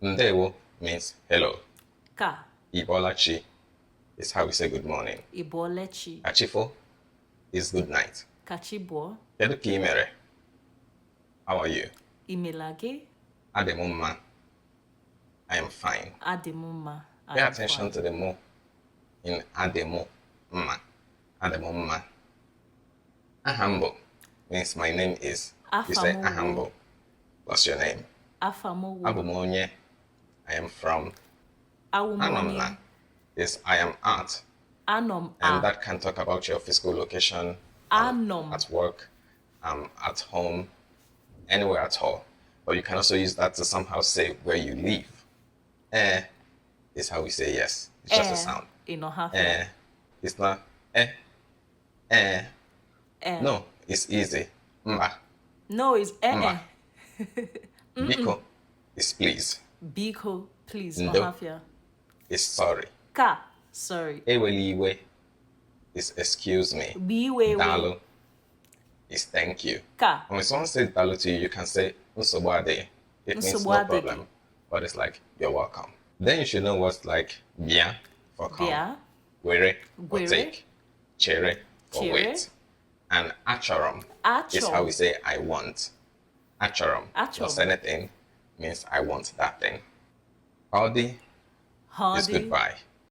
Ndewo means hello. Ka. Ibolachi is how we say good morning. Ibolechi. Kachifo is good night. Kachibo. Kedu ka ị mere? How are you? Imelage. Ademumma. I am fine. Ademumma. Pay attention to the mo in Ademumma. Ademumma. Ahambo means my name is. You say Ahambo. What's your name? Afamo. Abumonye. I am from. Anomna is I am at. Anom. And that can talk about your physical location. Anom. At work. At home. Anywhere at all. But you can also use that to somehow say where you live. Is how we say yes. It's just a sound. In Ohafia. It's not No, it's easy. Mba. No, it's Mba. Biko is please. Biko, please. Ndo Ohafia is sorry. Ka, sorry. Eweliwe is excuse me. Biwe. Dalu is thank you. Ka. When someone says dalu to you, you can say nsogbuade. It means no problem, but it's like you're welcome. Then you should know what's like bia for come, Bia. were for take, chere for wait, and achorum is how we say I want. Achorum plus anything means I want that thing. Howdy is goodbye.